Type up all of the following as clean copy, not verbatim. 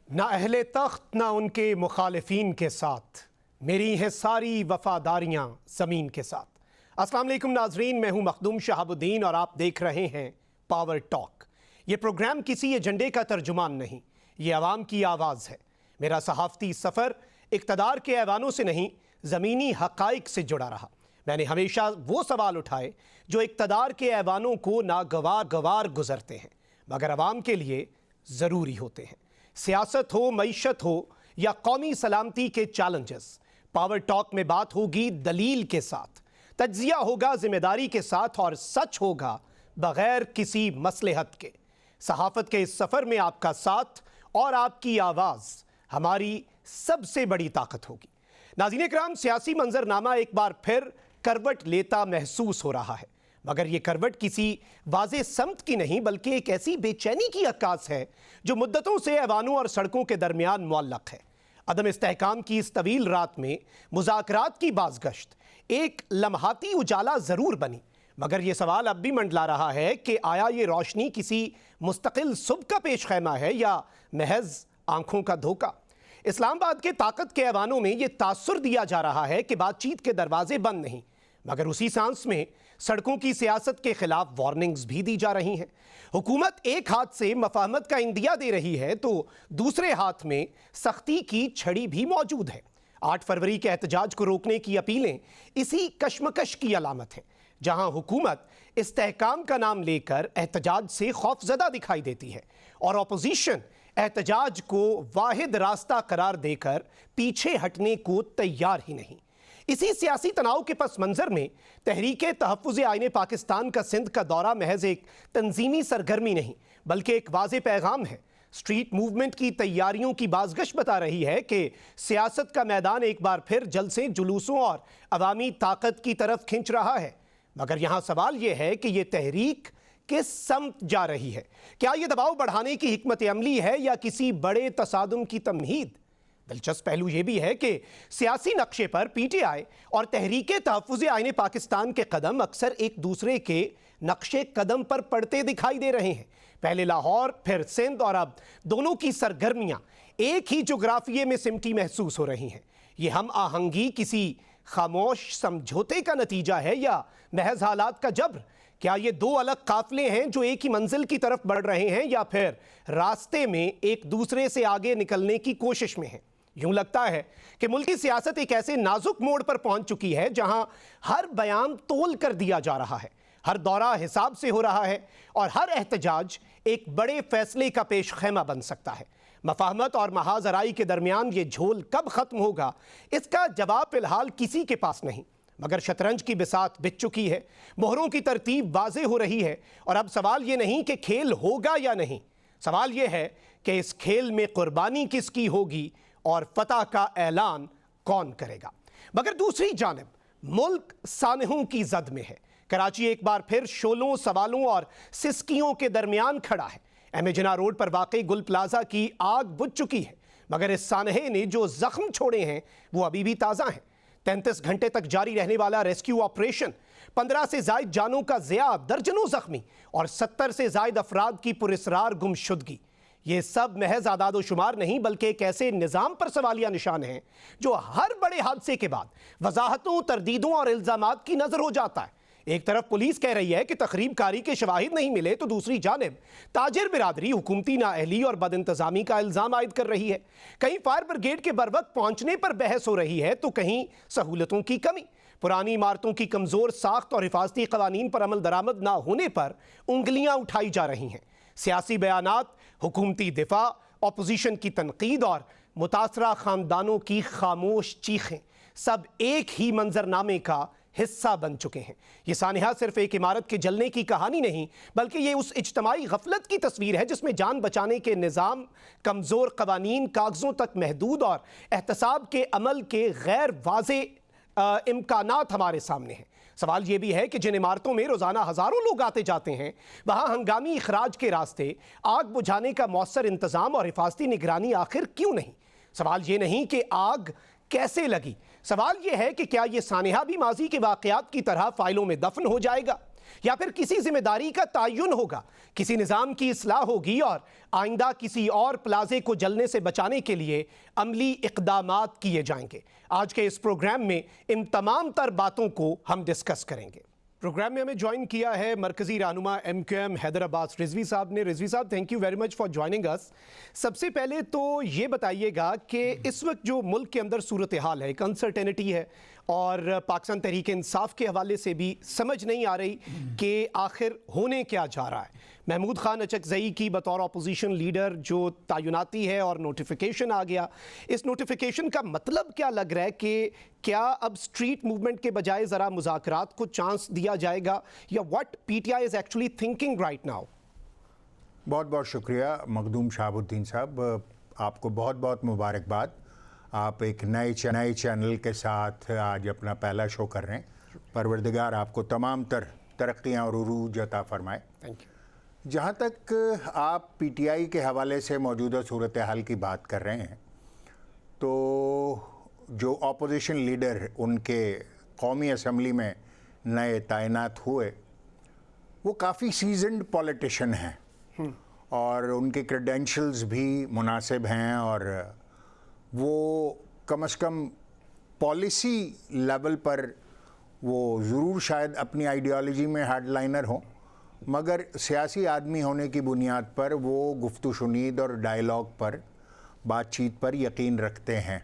نہ اہل تخت نہ ان کے مخالفین کے ساتھ، میری ہیں ساری وفاداریاں زمین کے ساتھ۔ السلام علیکم ناظرین، میں ہوں مخدوم شہاب الدین اور آپ دیکھ رہے ہیں پاور ٹاک۔ یہ پروگرام کسی ایجنڈے کا ترجمان نہیں، یہ عوام کی آواز ہے۔ میرا صحافتی سفر اقتدار کے ایوانوں سے نہیں، زمینی حقائق سے جڑا رہا۔ میں نے ہمیشہ وہ سوال اٹھائے جو اقتدار کے ایوانوں کو ناگوار گزرتے ہیں مگر عوام کے لیے ضروری ہوتے ہیں۔ سیاست ہو، معیشت ہو یا قومی سلامتی کے چیلنجز، پاور ٹاک میں بات ہوگی دلیل کے ساتھ، تجزیہ ہوگا ذمہ داری کے ساتھ اور سچ ہوگا بغیر کسی مصلحت کے۔ صحافت کے اس سفر میں آپ کا ساتھ اور آپ کی آواز ہماری سب سے بڑی طاقت ہوگی۔ ناظرین اکرام، سیاسی منظرنامہ ایک بار پھر کروٹ لیتا محسوس ہو رہا ہے، مگر یہ کروٹ کسی واضح سمت کی نہیں بلکہ ایک ایسی بے چینی کی عکاس ہے جو مدتوں سے ایوانوں اور سڑکوں کے درمیان معلق ہے۔ عدم استحکام کی اس طویل رات میں مذاکرات کی بازگشت ایک لمحاتی اجالا ضرور بنی، مگر یہ سوال اب بھی منڈلا رہا ہے کہ آیا یہ روشنی کسی مستقل صبح کا پیش خیمہ ہے یا محض آنکھوں کا دھوکہ؟ اسلام آباد کے طاقت کے ایوانوں میں یہ تاثر دیا جا رہا ہے کہ بات چیت کے دروازے بند نہیں، مگر اسی سانس میں سڑکوں کی سیاست کے خلاف وارننگز بھی دی جا رہی ہیں۔ حکومت ایک ہاتھ سے مفاہمت کا عندیہ دے رہی ہے تو دوسرے ہاتھ میں سختی کی چھڑی بھی موجود ہے۔ 8 فروری کے احتجاج کو روکنے کی اپیلیں اسی کشمکش کی علامت ہیں، جہاں حکومت استحکام کا نام لے کر احتجاج سے خوفزدہ دکھائی دیتی ہے اور اپوزیشن احتجاج کو واحد راستہ قرار دے کر پیچھے ہٹنے کو تیار ہی نہیں۔ اسی سیاسی تناؤ کے پس منظر میں تحریک تحفظ آئین پاکستان کا سندھ کا دورہ محض ایک تنظیمی سرگرمی نہیں بلکہ ایک واضح پیغام ہے۔ سٹریٹ موومنٹ کی تیاریوں کی بازگشت بتا رہی ہے کہ سیاست کا میدان ایک بار پھر جلسے، جلوسوں اور عوامی طاقت کی طرف کھنچ رہا ہے، مگر یہاں سوال یہ ہے کہ یہ تحریک کس سمت جا رہی ہے؟ کیا یہ دباؤ بڑھانے کی حکمت عملی ہے یا کسی بڑے تصادم کی تمہید؟ دلچسپ پہلو یہ بھی ہے کہ سیاسی نقشے پر پی ٹی آئی اور تحریک تحفظ آئین پاکستان کے قدم اکثر ایک دوسرے کے نقشے قدم پر پڑتے دکھائی دے رہے ہیں۔ پہلے لاہور، پھر سندھ اور اب دونوں کی سرگرمیاں ایک ہی جغرافیے میں سمٹی محسوس ہو رہی ہیں۔ یہ ہم آہنگی کسی خاموش سمجھوتے کا نتیجہ ہے یا محض حالات کا جبر؟ کیا یہ دو الگ قافلے ہیں جو ایک ہی منزل کی طرف بڑھ رہے ہیں یا پھر راستے میں ایک دوسرے سے آگے نکلنے کی کوشش میں ہیں؟ یوں لگتا ہے کہ ملکی سیاست ایک ایسے نازک موڑ پر پہنچ چکی ہے جہاں ہر بیان تول کر دیا جا رہا ہے، ہر دورہ حساب سے ہو رہا ہے اور ہر احتجاج ایک بڑے فیصلے کا پیش خیمہ بن سکتا ہے۔ مفاہمت اور محاذ آرائی کے درمیان یہ جھول کب ختم ہوگا، اس کا جواب فی الحال کسی کے پاس نہیں، مگر شطرنج کی بساط بچ چکی ہے، مہروں کی ترتیب واضح ہو رہی ہے اور اب سوال یہ نہیں کہ کھیل ہوگا یا نہیں، سوال یہ ہے کہ اس کھیل میں قربانی کس کی ہوگی اور فتح کا اعلان کون کرے گا۔ مگر دوسری جانب ملک سانحوں کی زد میں ہے۔ کراچی ایک بار پھر شولوں، سوالوں اور سسکیوں کے درمیان کھڑا ہے۔ ایم اے جناح روڈ پر واقع گل پلازا کی آگ بجھ چکی ہے، مگر اس سانحے نے جو زخم چھوڑے ہیں وہ ابھی بھی تازہ ہیں۔ 33 گھنٹے تک جاری رہنے والا ریسکیو آپریشن، 15 سے زائد جانوں کا ضیاع، درجنوں زخمی اور 70 سے زائد افراد کی پراسرار گمشدگی، یہ سب محض اعداد و شمار نہیں بلکہ ایک ایسے نظام پر سوالیہ نشان ہیں جو ہر بڑے حادثے کے بعد وضاحتوں، تردیدوں اور الزامات کی نظر ہو جاتا ہے۔ ایک طرف پولیس کہہ رہی ہے کہ تخریب کاری کے شواہد نہیں ملے تو دوسری جانب تاجر برادری حکومتی نااہلی اور بد انتظامی کا الزام عائد کر رہی ہے۔ کہیں فائر بریگیڈ کے بروقت پہنچنے پر بحث ہو رہی ہے تو کہیں سہولتوں کی کمی، پرانی عمارتوں کی کمزور ساخت اور حفاظتی قوانین پر عمل درآمد نہ ہونے پر انگلیاں اٹھائی جا رہی ہیں۔ سیاسی بیانات، حکومتی دفاع، اپوزیشن کی تنقید اور متاثرہ خاندانوں کی خاموش چیخیں سب ایک ہی منظرنامے کا حصہ بن چکے ہیں۔ یہ سانحہ صرف ایک عمارت کے جلنے کی کہانی نہیں بلکہ یہ اس اجتماعی غفلت کی تصویر ہے جس میں جان بچانے کے نظام، کمزور قوانین، کاغذوں تک محدود اور احتساب کے عمل کے غیر واضح امکانات ہمارے سامنے ہیں۔ سوال یہ بھی ہے کہ جن عمارتوں میں روزانہ ہزاروں لوگ آتے جاتے ہیں وہاں ہنگامی اخراج کے راستے، آگ بجھانے کا مؤثر انتظام اور حفاظتی نگرانی آخر کیوں نہیں؟ سوال یہ نہیں کہ آگ کیسے لگی، سوال یہ ہے کہ کیا یہ سانحہ بھی ماضی کے واقعات کی طرح فائلوں میں دفن ہو جائے گا؟ یا پھر کسی ذمہ داری کا تعین ہوگا, کسی نظام کی اصلاح ہوگی اور آئندہ کسی اور پلازے کو جلنے سے بچانے کے لیے عملی اقدامات کیے جائیں گے. آج کے اس پروگرام میں ان تمام تر باتوں کو ہم ڈسکس کریں گے. پروگرام میں ہمیں جوائن کیا ہے مرکزی رہنما MQM حیدر عباس رضوی صاحب نے. Rizvi sahab, thank you very much for joining us. سب سے پہلے تو یہ بتائیے گا کہ اس وقت جو ملک کے اندر صورتحال ہے, ایک انسرٹینٹی ہے, اور پاکستان تحریک انصاف کے حوالے سے بھی سمجھ نہیں آ رہی کہ آخر ہونے کیا جا رہا ہے. محمود خان اچکزئی کی بطور اپوزیشن لیڈر جو تعیناتی ہے اور نوٹیفیکیشن آ گیا, اس نوٹیفیکیشن کا مطلب کیا لگ رہا ہے کہ کیا اب سٹریٹ موومنٹ کے بجائے ذرا مذاکرات کو چانس دیا جائے گا, یا what PTI is actually thinking right now? بہت بہت شکریہ مخدوم شہاب الدین صاحب, آپ کو بہت بہت مبارکباد. آپ ایک نئے چینل کے ساتھ آج اپنا پہلا شو کر رہے ہیں. پروردگار آپ کو تمام تر ترقیاں اور عروج عطا فرمائے. Thank you. جہاں تک آپ PTI کے حوالے سے موجودہ صورتحال کی بات کر رہے ہیں, تو جو اپوزیشن لیڈر ان کے قومی اسمبلی میں نئے تعینات ہوئے, وہ کافی سیزنڈ پولیٹیشن ہیں اور ان کے کریڈینشلز بھی مناسب ہیں, اور وہ کم از کم پالیسی لیول پر وہ ضرور شاید اپنی آئیڈیالوجی میں ہارڈ لائنر ہوں, مگر سیاسی آدمی ہونے کی بنیاد پر وہ گفت و شنید اور ڈائیلاگ پر, بات چیت پر یقین رکھتے ہیں.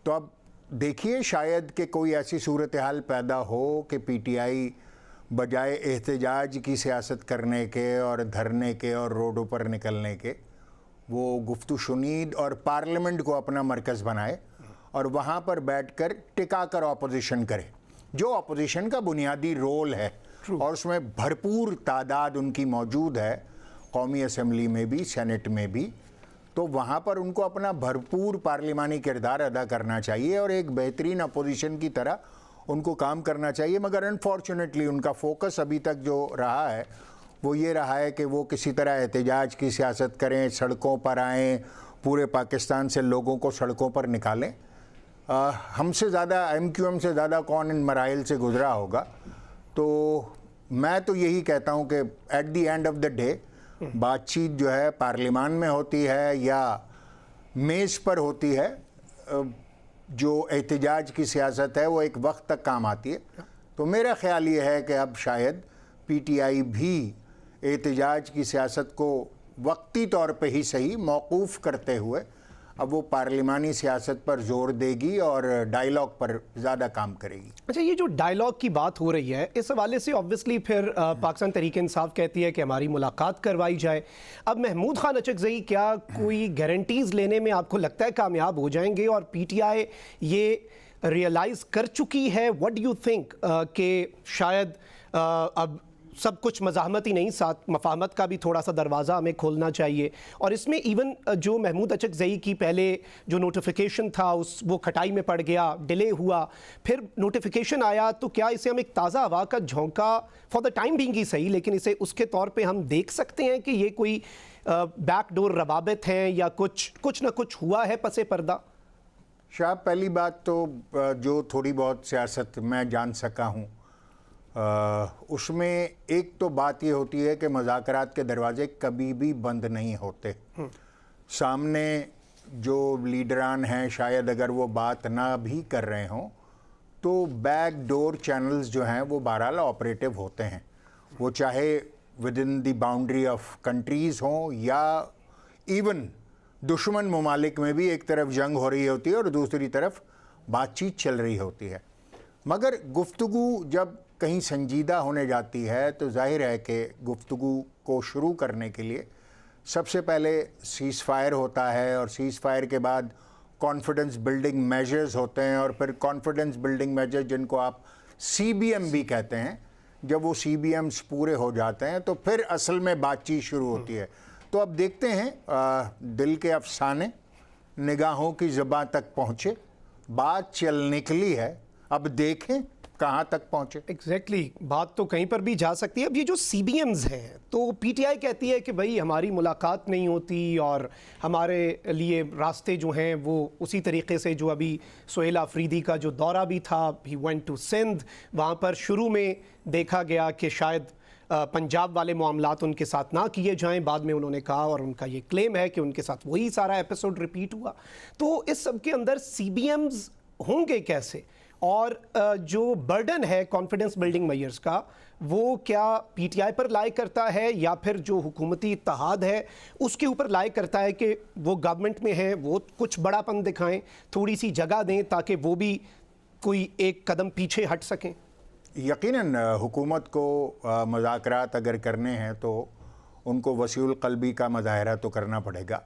تو اب دیکھیے, شاید کہ کوئی ایسی صورتحال پیدا ہو کہ PTI بجائے احتجاج کی سیاست کرنے کے اور دھرنے کے اور روڈوں پر نکلنے کے, وہ گفت و شنید اور پارلیمنٹ کو اپنا مرکز بنائے اور وہاں پر بیٹھ کر ٹکا کر اپوزیشن کرے, جو اپوزیشن کا بنیادی رول ہے, اور اس میں بھرپور تعداد ان کی موجود ہے, قومی اسمبلی میں بھی, سینٹ میں بھی. تو وہاں پر ان کو اپنا بھرپور پارلیمانی کردار ادا کرنا چاہیے اور ایک بہترین اپوزیشن کی طرح ان کو کام کرنا چاہیے. مگر انفارچونیٹلی ان کا فوکس ابھی تک جو رہا ہے وہ یہ رہا ہے کہ وہ کسی طرح احتجاج کی سیاست کریں, سڑکوں پر آئیں, پورے پاکستان سے لوگوں کو سڑکوں پر نکالیں. ہم سے زیادہ, MQM سے زیادہ کون ان مراحل سے گزرا ہوگا. تو میں تو یہی کہتا ہوں کہ at the end of the day بات چیت جو ہے پارلیمان میں ہوتی ہے یا میز پر ہوتی ہے, جو احتجاج کی سیاست ہے وہ ایک وقت تک کام آتی ہے. تو میرا خیال یہ ہے کہ اب شاید PTI بھی احتجاج کی سیاست کو وقتی طور پہ ہی صحیح موقوف کرتے ہوئے اب وہ پارلیمانی سیاست پر زور دے گی اور ڈائیلاگ پر زیادہ کام کرے گی. اچھا, یہ جو ڈائیلاگ کی بات ہو رہی ہے, اس حوالے سے آبویسلی پھر پاکستان تحریک انصاف کہتی ہے کہ ہماری ملاقات کروائی جائے. اب محمود خان اچکزئی کیا کوئی گارنٹیز لینے میں آپ کو لگتا ہے کامیاب ہو جائیں گے, اور PTI یہ ریئلائز کر چکی ہے, واٹ ڈو یو تھنک, کہ شاید اب سب کچھ مزاحمت ہی نہیں, ساتھ مفاہمت کا بھی تھوڑا سا دروازہ ہمیں کھولنا چاہیے. اور اس میں ایون جو محمود اچکزئی کی پہلے جو نوٹیفیکیشن تھا وہ کھٹائی میں پڑ گیا, ڈیلے ہوا, پھر نوٹیفیکیشن آیا, تو کیا اسے ہم ایک تازہ ہوا کا جھونکا فار دا ٹائم بینگ ہی صحیح, لیکن اسے اس کے طور پہ ہم دیکھ سکتے ہیں کہ یہ کوئی بیک ڈور روابط ہیں یا کچھ نہ کچھ ہوا ہے پس پردہ؟ شاہ, پہلی بات تو جو تھوڑی بہت سیاست میں جان سکا ہوں اس میں ایک تو بات یہ ہوتی ہے کہ مذاکرات کے دروازے کبھی بھی بند نہیں ہوتے. سامنے جو لیڈران ہیں شاید اگر وہ بات نہ بھی کر رہے ہوں تو بیک ڈور چینلز جو ہیں وہ بہرحال آپریٹو ہوتے ہیں, وہ چاہے with in the boundary of countries ہوں یا ایون دشمن ممالک میں بھی ایک طرف جنگ ہو رہی ہوتی ہے اور دوسری طرف بات چیت چل رہی ہوتی ہے. مگر گفتگو جب کہیں سنجیدہ ہونے جاتی ہے تو ظاہر ہے کہ گفتگو کو شروع کرنے کے لیے سب سے پہلے سیز فائر ہوتا ہے, اور سیز فائر کے بعد کانفیڈنس بلڈنگ میجرز ہوتے ہیں, اور پھر کانفیڈنس بلڈنگ میجر جن کو آپ CBM بھی کہتے ہیں, جب وہ CBMs پورے ہو جاتے ہیں تو پھر اصل میں بات چیت شروع ہوتی ہے. تو اب دیکھتے ہیں دل کے افسانے نگاہوں کی زباں تک پہنچے, بات چل نکلی ہے, اب دیکھیں کہاں تک پہنچے. ایگزیکٹلی بات تو کہیں پر بھی جا سکتی ہے. اب یہ جو سی بی ایمز ہیں تو پی ٹی آئی کہتی ہے کہ بھائی ہماری ملاقات نہیں ہوتی اور ہمارے لیے راستے جو ہیں وہ اسی طریقے سے جو ابھی سہیل آفریدی کا جو دورہ بھی تھا, ہی وینٹ ٹو سندھ, وہاں پر شروع میں دیکھا گیا کہ شاید پنجاب والے معاملات ان کے ساتھ نہ کیے جائیں, بعد میں انہوں نے کہا اور ان کا یہ کلیم ہے کہ ان کے ساتھ وہی سارا ایپیسوڈ ریپیٹ ہوا. تو اس سب کے اندر سی بی ایمز ہوں گے کیسے, اور جو برڈن ہے کانفیڈنس بلڈنگ میئرز کا وہ کیا پی ٹی آئی پر لائے کرتا ہے یا پھر جو حکومتی اتحاد ہے اس کے اوپر لائے کرتا ہے کہ وہ گورنمنٹ میں ہیں, وہ کچھ بڑا پن دکھائیں, تھوڑی سی جگہ دیں تاکہ وہ بھی کوئی ایک قدم پیچھے ہٹ سکیں؟ یقیناً حکومت کو مذاکرات اگر کرنے ہیں تو ان کو وسیع القلبی کا مظاہرہ تو کرنا پڑے گا,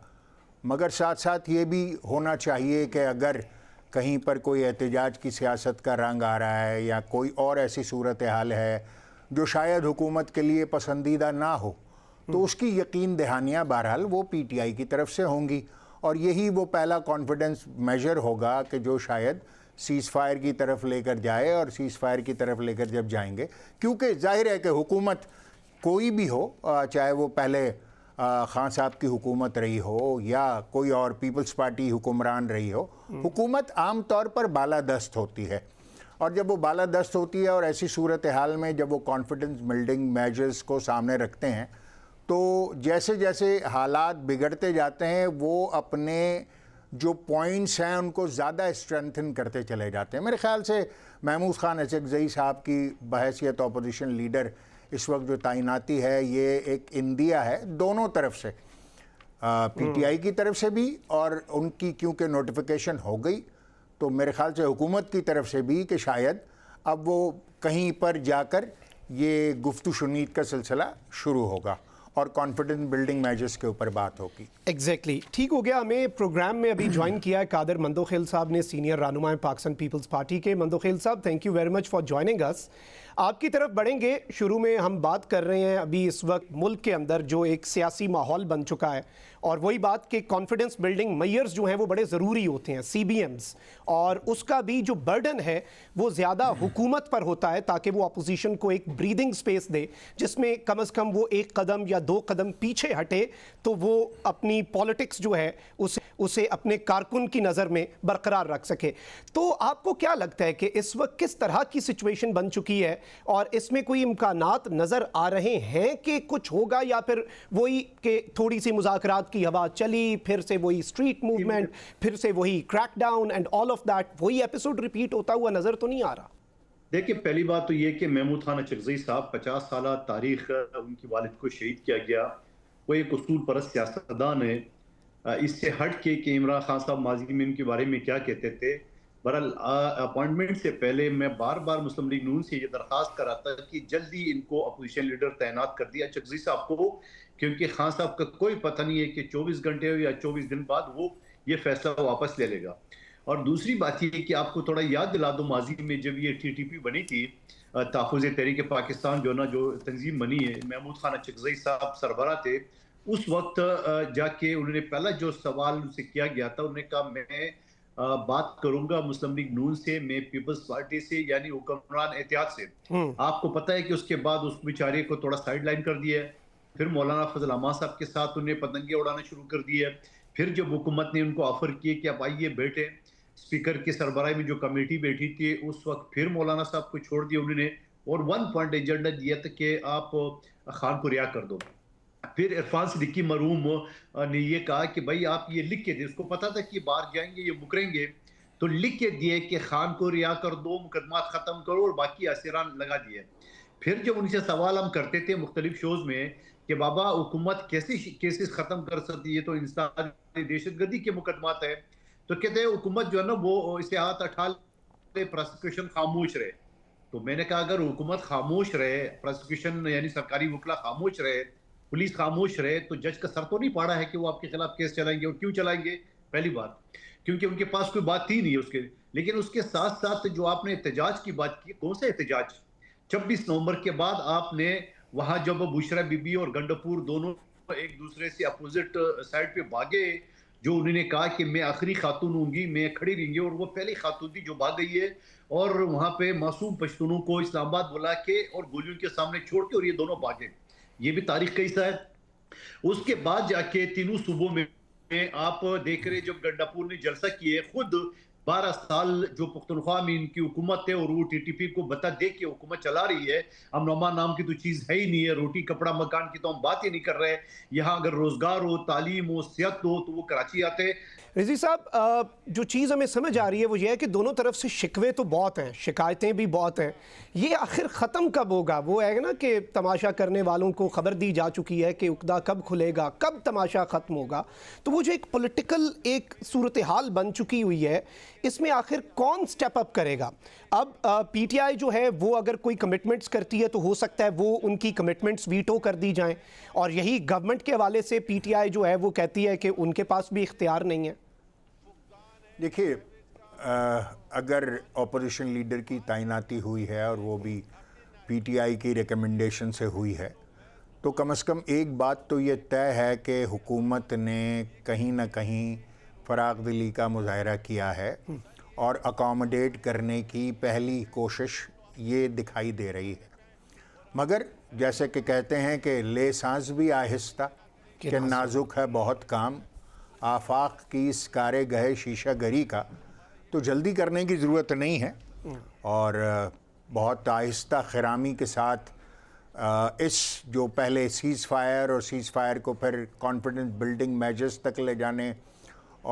مگر ساتھ ساتھ یہ بھی ہونا چاہیے کہ اگر کہیں پر کوئی احتجاج کی سیاست کا رنگ آ رہا ہے یا کوئی اور ایسی صورتحال ہے جو شاید حکومت کے لیے پسندیدہ نہ ہو تو اس کی یقین دہانیاں بہرحال وہ پی ٹی آئی کی طرف سے ہوں گی, اور یہی وہ پہلا کانفیڈنس میجر ہوگا کہ جو شاید سیز فائر کی طرف لے کر جائے, اور سیز فائر کی طرف لے کر جب جائیں گے, کیونکہ ظاہر ہے کہ حکومت کوئی بھی ہو, چاہے وہ پہلے خان صاحب کی حکومت رہی ہو یا کوئی اور پیپلز پارٹی حکمران رہی ہو, حکومت عام طور پر بالادست ہوتی ہے, اور جب وہ بالادست ہوتی ہے اور ایسی صورتحال میں جب وہ کانفیڈنس بلڈنگ میجرز کو سامنے رکھتے ہیں تو جیسے جیسے حالات بگڑتے جاتے ہیں وہ اپنے جو پوائنٹس ہیں ان کو زیادہ اسٹرینتھن کرتے چلے جاتے ہیں. میرے خیال سے محمود خان اچکزئی صاحب کی بحیثیت اپوزیشن لیڈر اس وقت جو تعیناتی ہے یہ ایک اندیا ہے دونوں طرف سے, پی ٹی آئی کی طرف سے بھی, اور ان کی کیونکہ نوٹیفیکیشن ہو گئی تو میرے خیال سے حکومت کی طرف سے بھی کہ شاید اب وہ کہیں پر جا کر یہ گفت و شنید کا سلسلہ شروع ہوگا اور کانفیڈنس بلڈنگ میجرز کے اوپر بات ہوگی. ایگزیکٹلی ٹھیک ہو گیا. ہمیں پروگرام میں ابھی جوائن کیا ہے قادر مندوخیل صاحب نے, سینئر رہنما پاکستان پیپلز پارٹی کے. Mandokhel sahab thank you very much for joining us. آپ کی طرف بڑھیں گے. شروع میں ہم بات کر رہے ہیں ابھی اس وقت ملک کے اندر جو ایک سیاسی ماحول بن چکا ہے, اور وہی بات کہ کانفیڈنس بلڈنگ میئرز جو ہیں وہ بڑے ضروری ہوتے ہیں, سی بی ایمز, اور اس کا بھی جو برڈن ہے وہ زیادہ حکومت پر ہوتا ہے تاکہ وہ اپوزیشن کو ایک بریدنگ سپیس دے جس میں کم از کم وہ ایک قدم یا دو قدم پیچھے ہٹے تو وہ اپنی پالیٹکس جو ہے اسے اپنے کارکن کی نظر میں برقرار رکھ سکے. تو آپ کو کیا لگتا ہے کہ اس وقت کس طرح کی سچویشن بن چکی ہے, اور اس میں کوئی امکانات نظر آ رہے ہیں کہ کچھ ہوگا, یا پھر وہی کہ تھوڑی سی مذاکرات کی ہوا چلی, پھر سے وہی اسٹریٹ موومنٹ, پھر سے وہی crackdown and all of that, وہی ایپیسوڈ ریپیٹ ہوتا ہوا نظر تو نہیں آ رہا؟ دیکھیں, پہلی بات تو یہ کہ محمود خان اچکزئی صاحب 50 سالہ تاریخ ان کی والد کو شہید کیا گیا, وہ ایک اصول پرست سیاستدان ہے. اس سے ہٹ کے کہ عمران خان صاحب ماضی میں ان کے بارے میں کیا کہتے تھے, برحال اپوائنٹمنٹ سے پہلے میں بار بار مسلم لیگ نون سے یہ درخواست کر رہا تھا کہ جلدی ان کو اپوزیشن لیڈر تعینات کر دیا اچکزئی صاحب کو, کیونکہ خان صاحب کا کوئی پتہ نہیں ہے کہ 24 گھنٹے یا 24 دن بعد وہ یہ فیصلہ واپس لے لے گا. اور دوسری بات یہ کہ آپ کو تھوڑا یاد دلا دو, ماضی میں جب یہ ٹی ٹی پی بنی تھی, تحفظ تحریک پاکستان جو تنظیم بنی ہے, محمود خان اچکزئی صاحب سربراہ تھے. اس وقت جا کے انہوں نے پہلا جو سوال ان سے کیا گیا تھا, انہوں نے کہا میں بات کروں گا مسلم لیگ نون سے, میں پیپلز پارٹی سے, یعنی حکمران اتحاد سے. آپ کو پتہ ہے کہ اس کے بعد اس بیچارے کو تھوڑا سائیڈ لائن کر دیا ہے, پھر مولانا فضل امان صاحب کے ساتھ انہیں پتنگیں اڑانا شروع کر دی ہے. پھر جب حکومت نے ان کو آفر کیے کہ اب آئیے بیٹھے, اسپیکر کی سربراہی میں جو کمیٹی بیٹھی تھی اس وقت پھر مولانا صاحب کو چھوڑ دیا انہوں نے, اور 1 پوائنٹ ایجنڈا دیا تھا کہ آپ خان کو رہا کر دو. پھر عرفان صدیقی مرحوم نے یہ کہا کہ بھائی آپ یہ لکھ کے دیں, اس کو پتا تھا کہ باہر جائیں گے یہ مکریں گے, تو لکھ کے دیے کہ خان کو رہا کر دو, مقدمات ختم کرو, اور باقی اسیران لگا دیے. پھر جب ان سے سوال ہم کرتے تھے مختلف شوز میں کہ بابا حکومت کیسے کیسز ختم کر سکتی ہے, تو انسانی دہشت گردی کے مقدمات ہے, تو کہتے ہیں حکومت جو ہے نا وہ اسے ہاتھ اٹھا لے, پروسیکیوشن خاموش رہے. تو میں نے کہا اگر حکومت خاموش رہے, پروسیکیوشن یعنی سرکاری وکلا خاموش رہے, پولیس خاموش رہے, تو جج کا سر تو نہیں پاڑا ہے کہ وہ آپ کے خلاف کیس چلائیں گے, اور کیوں چلائیں گے؟ پہلی بات کیونکہ ان کے پاس کوئی بات ہی نہیں ہے اس کے. لیکن اس کے ساتھ ساتھ جو آپ نے احتجاج کی بات کی, کون سا احتجاج؟ 26 نومبر کے بعد آپ نے وہاں جب بشرا بی بی اور گنڈپور دونوں ایک دوسرے سے اپوزٹ سائڈ پہ بھاگے, جو انہوں نے کہا کہ میں آخری خاتون ہوں گی، میں کھڑی رہیں گی، اور وہ پہلی خاتون تھی جو بھاگ گئی ہے اور وہاں پہ معصوم پشتونوں کو اسلام آباد بلا کے اور گولیوں کے سامنے چھوڑ کے، اور یہ دونوں بھاگے. یہ بھی تاریخ کا حصہ ہے. اس کے بعد جا کے تینوں صوبوں میں آپ دیکھ رہے جب گنڈاپور نے جلسہ کیے، خود 12 سال جو پختونخوا میں ان کی حکومت ہے اور وہ ٹی ٹی پی کو بتا دے کے حکومت چلا رہی ہے. امن و امان نام کی تو چیز ہے ہی نہیں ہے، روٹی کپڑا مکان کی تو ہم بات ہی نہیں کر رہے. یہاں اگر روزگار ہو، تعلیم ہو، صحت ہو تو وہ کراچی آتے. رضوی صاحب، جو چیز ہمیں سمجھ آ رہی ہے وہ یہ ہے کہ دونوں طرف سے شکوے تو بہت ہیں، شکایتیں بھی بہت ہیں. یہ آخر ختم کب ہوگا؟ وہ ہے نا کہ تماشا کرنے والوں کو خبر دی جا چکی ہے کہ عقدہ کب کھلے گا، کب تماشا ختم ہوگا. تو وہ جو ایک پولیٹیکل ایک صورتحال بن چکی ہوئی ہے، اس میں آخر کون سٹیپ اپ کرے گا؟ اب پی ٹی آئی جو ہے وہ اگر کوئی کمٹمنٹس کرتی ہے تو ہو سکتا ہے وہ ان کی کمٹمنٹس ویٹو کر دی جائیں، اور یہی گورنمنٹ کے حوالے سے پی ٹی آئی جو ہے وہ کہتی ہے کہ ان کے پاس بھی اختیار نہیں ہے. دیکھیے، اگر اپوزیشن لیڈر کی تعیناتی ہوئی ہے اور وہ بھی پی ٹی آئی کی ریکمنڈیشن سے ہوئی ہے، تو کم از کم ایک بات تو یہ طے ہے کہ حکومت نے کہیں نہ کہیں فراغ دلی کا مظاہرہ کیا ہے اور اکاموڈیٹ کرنے کی پہلی کوشش یہ دکھائی دے رہی ہے. مگر جیسے کہ کہتے ہیں کہ لے سانس بھی آہستہ کہ نازک ہے بہت کام، آفاق کی اس کارے گہے شیشہ گری کا. تو جلدی کرنے کی ضرورت نہیں ہے، اور بہت آہستہ خرامی کے ساتھ اس جو پہلے سیز فائر اور سیز فائر کو پھر کانفیڈنس بلڈنگ میجرز تک لے جانے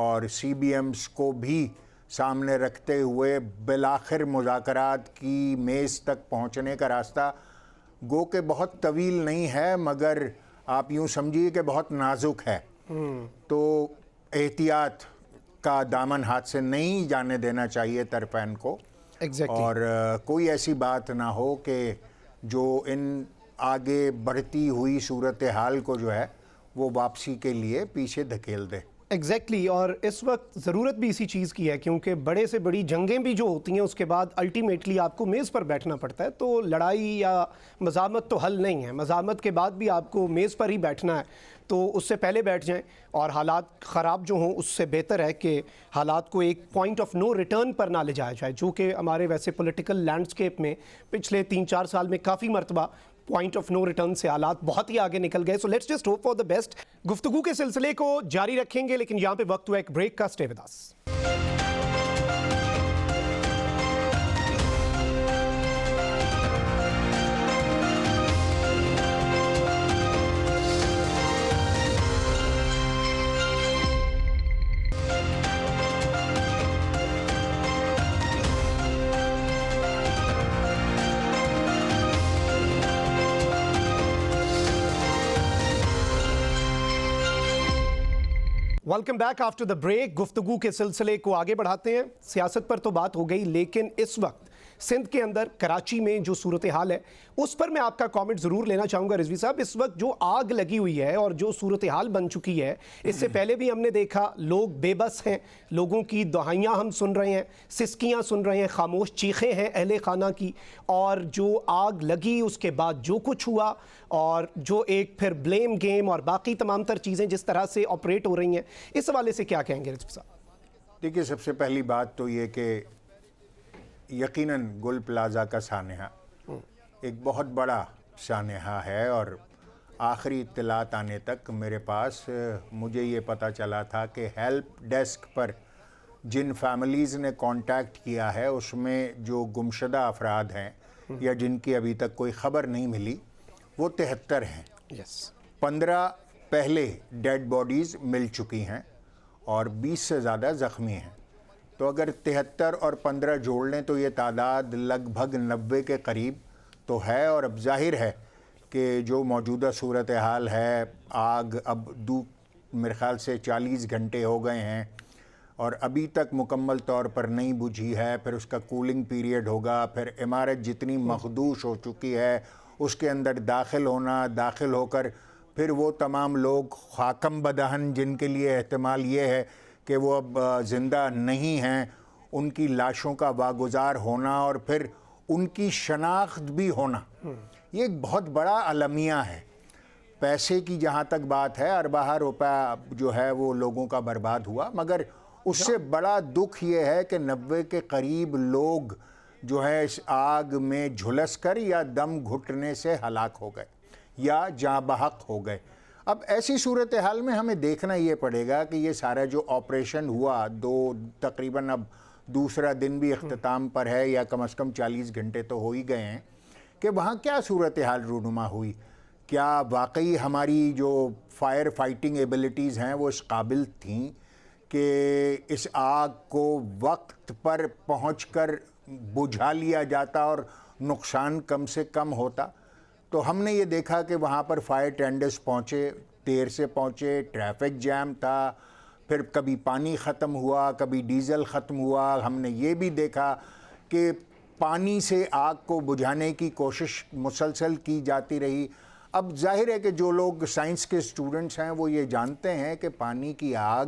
اور سی بی ایمز کو بھی سامنے رکھتے ہوئے بالآخر مذاکرات کی میز تک پہنچنے کا راستہ گو کہ بہت طویل نہیں ہے، مگر آپ یوں سمجھیے کہ بہت نازک ہے. تو احتیاط کا دامن ہاتھ سے نہیں جانے دینا چاہیے طرفین کو. اور کوئی ایسی بات نہ ہو کہ جو ان آگے بڑھتی ہوئی صورتحال کو جو ہے وہ واپسی کے لیے پیچھے دھکیل دے. ایگزیکٹلی، اور اس وقت ضرورت بھی اسی چیز کی ہے، کیونکہ بڑے سے بڑی جنگیں بھی جو ہوتی ہیں اس کے بعد الٹیمیٹلی آپ کو میز پر بیٹھنا پڑتا ہے. تو لڑائی یا مزاحمت تو حل نہیں ہے، مزاحمت کے بعد بھی آپ کو میز پر ہی بیٹھنا ہے. تو اس سے پہلے بیٹھ جائیں، اور حالات خراب جو ہوں اس سے بہتر ہے کہ حالات کو ایک پوائنٹ آف نو ریٹرن پر نہ لے جایا جائے، جو کہ ہمارے ویسے پولیٹیکل لینڈسکیپ میں پچھلے 3-4 سال میں کافی مرتبہ پوائنٹ آف نو ریٹرن سے حالات بہت ہی آگے نکل گئے. So let's just hope for the best. گفتگو کے سلسلے کو جاری رکھیں گے، لیکن یہاں پہ وقت ہوا ایک بریک کا. Stay with us. Welcome back after the break. گفتگو کے سلسلے کو آگے بڑھاتے ہیں. سیاست پر تو بات ہو گئی، لیکن اس وقت سندھ کے اندر کراچی میں جو صورتحال ہے اس پر میں آپ کا کامنٹ ضرور لینا چاہوں گا. رضوی صاحب، اس وقت جو آگ لگی ہوئی ہے اور جو صورتحال بن چکی ہے، اس سے پہلے بھی ہم نے دیکھا لوگ بے بس ہیں، لوگوں کی دہائیاں ہم سن رہے ہیں، سسکیاں سن رہے ہیں، خاموش چیخیں ہیں اہل خانہ کی، اور جو آگ لگی اس کے بعد جو کچھ ہوا اور جو ایک پھر بلیم گیم اور باقی تمام تر چیزیں جس طرح سے آپریٹ ہو رہی ہیں، اس حوالے سے کیا کہیں گے رضوی صاحب؟ دیکھیے، سب سے پہلی بات تو یہ کہ یقیناً گل پلازا کا سانحہ ایک بہت بڑا سانحہ ہے، اور آخری اطلاعات آنے تک میرے پاس مجھے یہ پتہ چلا تھا کہ ہیلپ ڈیسک پر جن فیملیز نے کانٹیکٹ کیا ہے اس میں جو گمشدہ افراد ہیں یا جن کی ابھی تک کوئی خبر نہیں ملی وہ 73 ہیں. 15 پہلے ڈیڈ باڈیز مل چکی ہیں اور 20 سے زیادہ زخمی ہیں. تو اگر 73 اور 15 جوڑ لیں تو یہ تعداد لگ بھگ 90 کے قریب تو ہے. اور اب ظاہر ہے کہ جو موجودہ صورتحال ہے، آگ اب میرے خیال سے 40 گھنٹے ہو گئے ہیں اور ابھی تک مکمل طور پر نہیں بجھی ہے. پھر اس کا کولنگ پیریڈ ہوگا، پھر عمارت جتنی مخدوش ہو چکی ہے اس کے اندر داخل ہونا، داخل ہو کر پھر وہ تمام لوگ خاکم بدہن جن کے لیے احتمال یہ ہے کہ وہ اب زندہ نہیں ہیں، ان کی لاشوں کا واگزار ہونا اور پھر ان کی شناخت بھی ہونا، یہ ایک بہت بڑا المیہ ہے. پیسے کی جہاں تک بات ہے اربہ روپے جو ہے وہ لوگوں کا برباد ہوا، مگر اس سے بڑا دکھ یہ ہے کہ 90 کے قریب لوگ جو ہے اس آگ میں جھلس کر یا دم گھٹنے سے ہلاک ہو گئے یا جاں بحق ہو گئے۔ اب ایسی صورتحال میں ہمیں دیکھنا یہ پڑے گا کہ یہ سارا جو آپریشن ہوا، تقریباً اب دوسرا دن بھی اختتام پر ہے یا کم از کم 40 گھنٹے تو ہو ہی گئے ہیں، کہ وہاں کیا صورتحال رونما ہوئی؟ کیا واقعی ہماری جو فائر فائٹنگ ایبلٹیز ہیں وہ اس قابل تھیں کہ اس آگ کو وقت پر پہنچ کر بجھا لیا جاتا اور نقصان کم سے کم ہوتا؟ تو ہم نے یہ دیکھا کہ وہاں پر فائر ٹینڈرز پہنچے، دیر سے پہنچے، ٹریفک جام تھا، پھر کبھی پانی ختم ہوا، کبھی ڈیزل ختم ہوا۔ ہم نے یہ بھی دیکھا کہ پانی سے آگ کو بجھانے کی کوشش مسلسل کی جاتی رہی۔ اب ظاہر ہے کہ جو لوگ سائنس کے اسٹوڈنٹس ہیں وہ یہ جانتے ہیں کہ پانی کی آگ،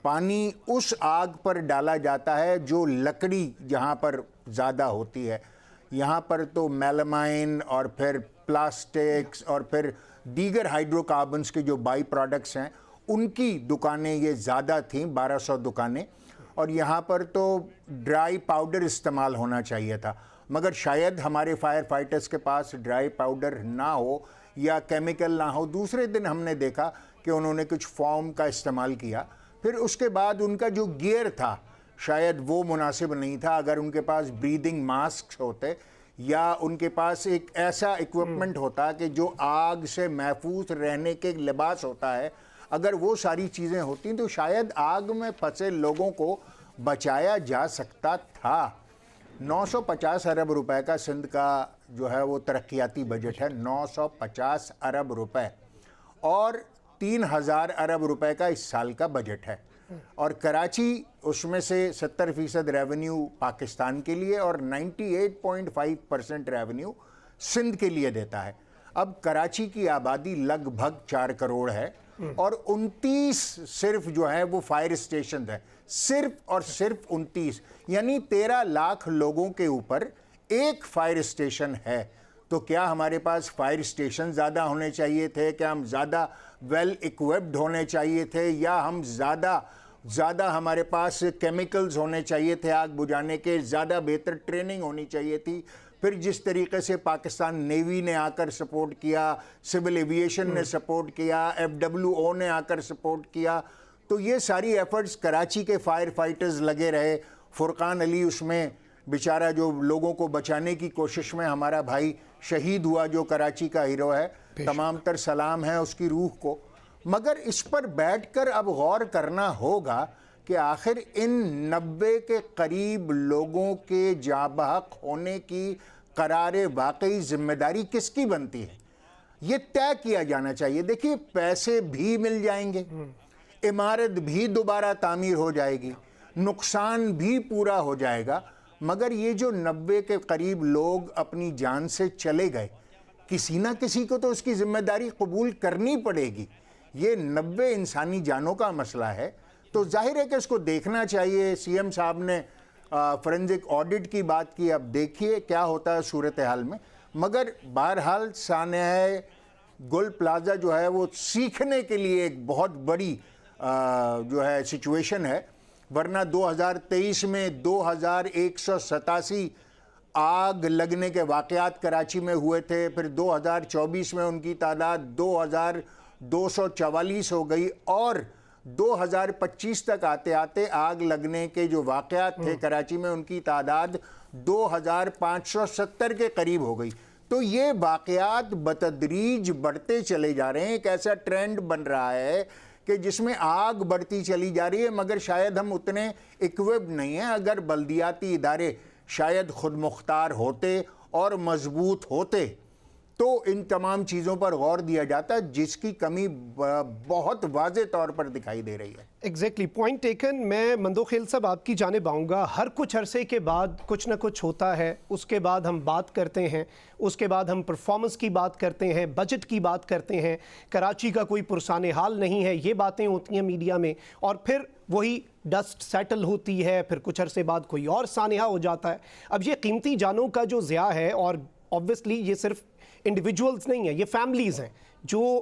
پانی اس آگ پر ڈالا جاتا ہے جو لکڑی جہاں پر زیادہ ہوتی ہے۔ یہاں پر تو میلامائن اور پھر پلاسٹکس اور پھر دیگر ہائیڈرو کاربنز کے جو بائی پروڈکٹس ہیں ان کی دکانیں یہ زیادہ تھیں، 1200 دکانیں، اور یہاں پر تو ڈرائی پاؤڈر استعمال ہونا چاہیے تھا، مگر شاید ہمارے فائر فائٹرز کے پاس ڈرائی پاؤڈر نہ ہو یا کیمیکل نہ ہو۔ دوسرے دن ہم نے دیکھا کہ انہوں نے کچھ فوم کا استعمال کیا، پھر اس کے بعد ان کا جو گیئر تھا شاید وہ مناسب نہیں تھا۔ اگر ان کے پاس بریدنگ ماسکس ہوتے یا ان کے پاس ایک ایسا ایکوپمنٹ ہوتا کہ جو آگ سے محفوظ رہنے کے لباس ہوتا ہے، اگر وہ ساری چیزیں ہوتی تو شاید آگ میں پھنسے لوگوں کو بچایا جا سکتا تھا۔ 950 ارب روپے کا سندھ کا جو ہے وہ ترقیاتی بجٹ ہے، 950 ارب روپے، اور 3000 ارب روپے کا اس سال کا بجٹ ہے، اور کراچی اس میں سے 70% ریونیو پاکستان کے لیے اور 98.5% ریونیو سندھ کے لیے دیتا ہے۔ اب کراچی کی آبادی لگ بھگ 4 کروڑ ہے اور 29 صرف جو ہے وہ فائر اسٹیشن ہے، صرف اور صرف 29، یعنی 13 لاکھ لوگوں کے اوپر ایک فائر اسٹیشن ہے۔ تو کیا ہمارے پاس فائر اسٹیشن زیادہ ہونے چاہیے تھے؟ کیا ہم زیادہ ویل ایکوپڈ ہونے چاہیے تھے؟ یا ہم زیادہ ہمارے پاس کیمیکلز ہونے چاہیے تھے آگ بجھانے کے؟ زیادہ بہتر ٹریننگ ہونی چاہیے تھی؟ پھر جس طریقے سے پاکستان نیوی نے آ کر سپورٹ کیا، سول ایویشن نے سپورٹ کیا، FWO نے آ کر سپورٹ کیا، تو یہ ساری ایفرٹس کراچی کے فائر فائٹرز لگے رہے۔ فرقان علی اس میں بیچارہ جو لوگوں کو بچانے کی کوشش میں ہمارا بھائی شہید ہوا، جو کراچی کا ہیرو ہے، تمام تر سلام ہے اس کی روح کو۔ مگر اس پر بیٹھ کر اب غور کرنا ہوگا کہ آخر ان 90 کے قریب لوگوں کے جاں بحق ہونے کی قرار واقعی ذمہ داری کس کی بنتی ہے؟ یہ طے کیا جانا چاہیے۔ دیکھیے، پیسے بھی مل جائیں گے، عمارت بھی دوبارہ تعمیر ہو جائے گی، نقصان بھی پورا ہو جائے گا، مگر یہ جو 90 کے قریب لوگ اپنی جان سے چلے گئے، کسی نہ کسی کو تو اس کی ذمہ داری قبول کرنی پڑے گی۔ یہ 90 انسانی جانوں کا مسئلہ ہے، تو ظاہر ہے کہ اس کو دیکھنا چاہیے۔ سی ایم صاحب نے فورنزک آڈٹ کی بات کی، اب دیکھیے کیا ہوتا ہے صورتحال میں۔ مگر بہرحال سانحہ گل پلازا جو ہے وہ سیکھنے کے لیے ایک بہت بڑی جو ہے سچویشن ہے، ورنہ 2023 میں 2187 آگ لگنے کے واقعات کراچی میں ہوئے تھے، پھر 2024 میں ان کی تعداد 2244 ہو گئی، اور 2025 تک آتے آتے آگ لگنے کے جو واقعات تھے کراچی میں ان کی تعداد 2570 کے قریب ہو گئی۔ تو یہ واقعات بتدریج بڑھتے چلے جا رہے ہیں، ایک ایسا ٹرینڈ بن رہا ہے کہ جس میں آگ بڑھتی چلی جا رہی ہے، مگر شاید ہم اتنے ایکوپڈ نہیں ہیں۔ اگر بلدیاتی ادارے شاید خود مختار ہوتے اور مضبوط ہوتے تو ان تمام چیزوں پر غور دیا جاتا، جس کی کمی بہت واضح طور پر دکھائی دے رہی ہے۔ Exactly, point taken. میں مندوخیل صاحب آپ کی جانب آؤں گا۔ ہر کچھ عرصے کے بعد کچھ نہ کچھ ہوتا ہے، اس کے بعد ہم بات کرتے ہیں، اس کے بعد ہم پرفارمنس کی بات کرتے ہیں، بجٹ کی بات کرتے ہیں، کراچی کا کوئی پرسان حال نہیں ہے، یہ باتیں ہوتی ہیں میڈیا میں، اور پھر وہی ڈسٹ سیٹل ہوتی ہے، پھر کچھ عرصے بعد کوئی اور سانحہ ہو جاتا ہے۔ اب یہ قیمتی جانوں کا جو ضیاع ہے، اور آبویسلی یہ صرف انڈیویجولز نہیں ہیں، یہ فیملیز ہیں جو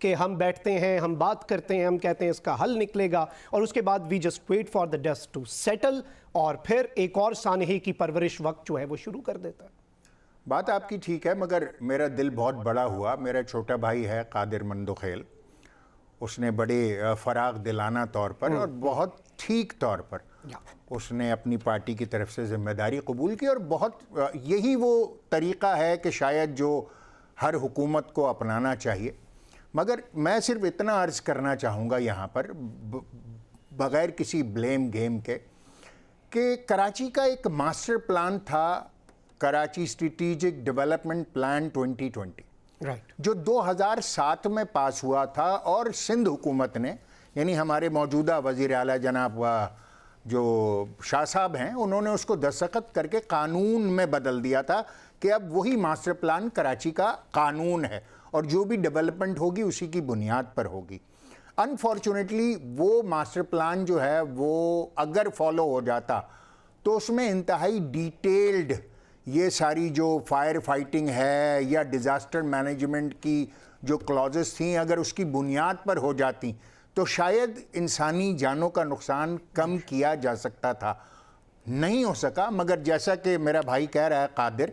کہ ہم بیٹھتے ہیں, ہم بات کرتے ہیں, ہم کہتے ہیں اس کا حل نکلے گا, اور اس کے بعد we just wait for the dust to settle, اور پھر ایک اور سانحے کی پرورش وقت جو ہے وہ شروع کر دیتا ہے. بات آپ کی ٹھیک ہے, مگر میرا دل بہت بڑا ہوا. میرا چھوٹا بھائی ہے قادر مندوخیل, اس نے بڑے فراغ دلانہ طور پر اور بہت ٹھیک طور پر اس نے اپنی پارٹی کی طرف سے ذمہ داری قبول کی, اور بہت یہی وہ طریقہ ہے کہ شاید جو ہر حکومت کو اپنانا چاہیے. مگر میں صرف اتنا عرض کرنا چاہوں گا یہاں پر بغیر کسی بلیم گیم کے کہ کراچی کا ایک ماسٹر پلان تھا, کراچی اسٹریٹجک ڈیولپمنٹ پلان 2020, جو 2007 میں پاس ہوا تھا, اور سندھ حکومت نے, یعنی ہمارے موجودہ وزیر اعلیٰ جناب جو شاہ صاحب ہیں, انہوں نے اس کو دستخط کر کے قانون میں بدل دیا تھا کہ اب وہی ماسٹر پلان کراچی کا قانون ہے, اور جو بھی ڈیولپمنٹ ہوگی اسی کی بنیاد پر ہوگی. انفارچونیٹلی وہ ماسٹر پلان جو ہے وہ اگر فالو ہو جاتا تو اس میں انتہائی ڈیٹیلڈ یہ ساری جو فائر فائٹنگ ہے یا ڈیزاسٹر مینجمنٹ کی جو کلازز تھیں, اگر اس کی بنیاد پر ہو جاتی تو شاید انسانی جانوں کا نقصان کم کیا جا سکتا تھا. نہیں ہو سکا, مگر جیسا کہ میرا بھائی کہہ رہا ہے قادر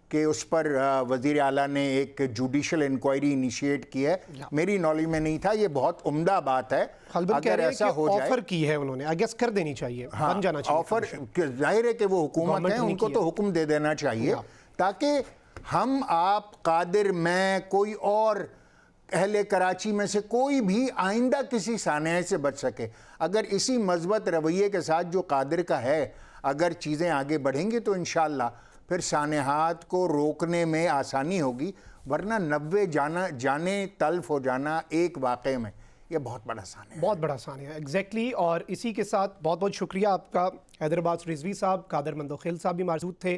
کہ اس پر وزیر اعلیٰ نے ایک جوڈیشل انکوائری انیشیٹ کی ہے, میری نالج میں نہیں تھا. یہ بہت عمدہ بات ہے. اگر ایسا ہو جائے, آفر کی ہے انہوں نے, آئی گیس کر دینی چاہیے, بن جانا چاہیے. آفر ظاہر ہے کہ وہ حکومت ہے, ان کو تو حکم دے دینا چاہیے تاکہ ہم, آپ, قادر, میں, کوئی اور اہل کراچی میں سے کوئی بھی آئندہ کسی سانحے سے بچ سکے. اگر اسی مثبت رویے کے ساتھ جو قادر کا ہے اگر چیزیں آگے بڑھیں گی تو انشاءاللہ پھر سانحات کو روکنے میں آسانی ہوگی, ورنہ 90 جانیں تلف ہو جانا ایک واقعے میں, یہ بہت بڑا سانحہ ہے. بہت بڑا سانحہ ہے, ایگزیکٹلی. اور اسی کے ساتھ بہت بہت شکریہ آپ کا. حیدرآباد رضوی صاحب, قادر مندوخیل صاحب بھی موجود تھے.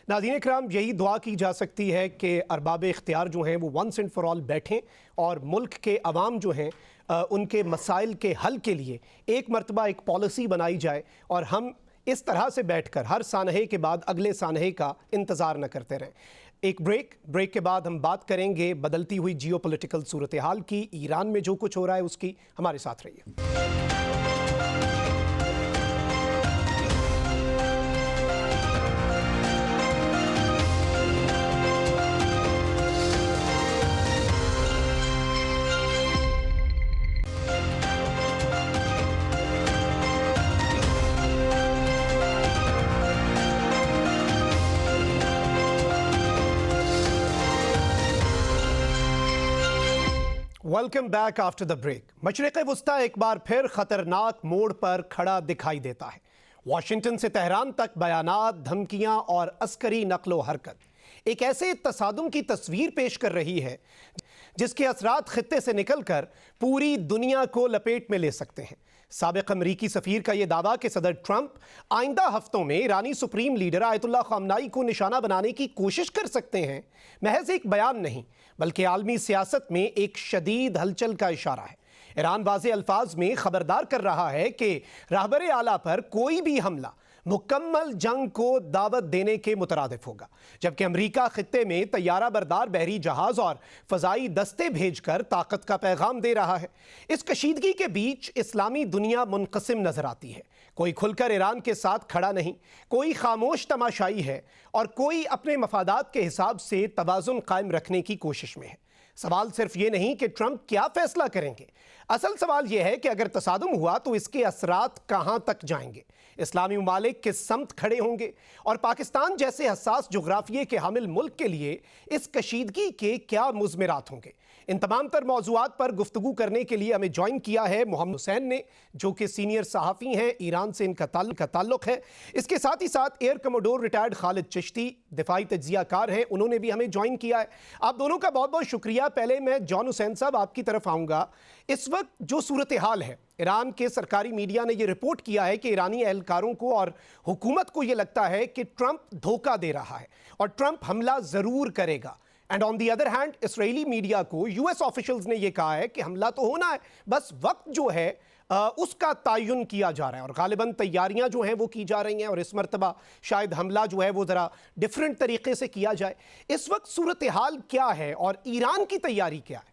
ناظرین اکرام, یہی دعا کی جا سکتی ہے کہ ارباب اختیار جو ہیں وہ ونس اینڈ فار آل بیٹھیں اور ملک کے عوام جو ہیں ان کے مسائل کے حل کے لیے ایک مرتبہ ایک پالیسی بنائی جائے, اور ہم اس طرح سے بیٹھ کر ہر سانحے کے بعد اگلے سانحے کا انتظار نہ کرتے رہیں. ایک بریک کے بعد ہم بات کریں گے بدلتی ہوئی جیو پولیٹیکل صورتحال کی, ایران میں جو کچھ ہو رہا ہے اس کی. ہمارے ساتھ رہیے. Welcome back after the break. مشرق وسطیٰ ایک بار پھر خطرناک موڑ پر کھڑا دکھائی دیتا ہے. واشنگٹن سے تہران تک بیانات, دھمکیاں اور عسکری نقل و حرکت ایک ایسے تصادم کی تصویر پیش کر رہی ہے جس کے اثرات خطے سے نکل کر پوری دنیا کو لپیٹ میں لے سکتے ہیں. سابق امریکی سفیر کا یہ دعویٰ کہ صدر ٹرمپ آئندہ ہفتوں میں ایرانی سپریم لیڈر آیت اللہ خامنائی کو نشانہ بنانے کی کوشش کر سکتے ہیں, محض ایک بیان نہیں بلکہ عالمی سیاست میں ایک شدید ہلچل کا اشارہ ہے. ایران واضح الفاظ میں خبردار کر رہا ہے کہ رہبر اعلیٰ پر کوئی بھی حملہ مکمل جنگ کو دعوت دینے کے مترادف ہوگا, جبکہ امریکہ خطے میں طیارہ بردار بحری جہاز اور فضائی دستے بھیج کر طاقت کا پیغام دے رہا ہے. اس کشیدگی کے بیچ اسلامی دنیا منقسم نظر آتی ہے. کوئی کھل کر ایران کے ساتھ کھڑا نہیں, کوئی خاموش تماشائی ہے, اور کوئی اپنے مفادات کے حساب سے توازن قائم رکھنے کی کوشش میں ہے. سوال صرف یہ نہیں کہ ٹرمپ کیا فیصلہ کریں گے, اصل سوال یہ ہے کہ اگر تصادم ہوا تو اس کے اثرات کہاں تک جائیں گے, اسلامی ممالک کس سمت کھڑے ہوں گے, اور پاکستان جیسے حساس جغرافیے کے حامل ملک کے لیے اس کشیدگی کے کیا مضمرات ہوں گے. ان تمام تر موضوعات پر گفتگو کرنے کے لیے ہمیں جوائن کیا ہے محمد حسین نے, جو کہ سینئر صحافی ہیں, ایران سے ان کا تعلق ہے. اس کے ساتھ ہی ساتھ ایئر کموڈور ریٹائرڈ خالد چشتی دفاعی تجزیہ کار ہیں, انہوں نے بھی ہمیں جوائن کیا ہے. آپ دونوں کا بہت بہت شکریہ. پہلے میں جان حسین صاحب آپ کی طرف آؤں گا. اس وقت جو صورتحال ہے, ایران کے سرکاری میڈیا نے یہ رپورٹ کیا ہے کہ ایرانی اہلکاروں کو اور حکومت کو یہ لگتا ہے کہ ٹرمپ دھوکہ دے رہا ہے اور ٹرمپ حملہ ضرور کرے گا. And on the other hand Israeli media کو یو ایس آفیشلز نے یہ کہا ہے کہ حملہ تو ہونا ہے, بس وقت جو ہے اس کا تعین کیا جا رہا ہے, اور غالباً تیاریاں جو ہیں وہ کی جا رہی ہیں, اور اس مرتبہ شاید حملہ جو ہے وہ ذرا ڈیفرنٹ طریقے سے کیا جائے. اس وقت صورتحال کیا ہے اور ایران کی تیاری کیا ہے؟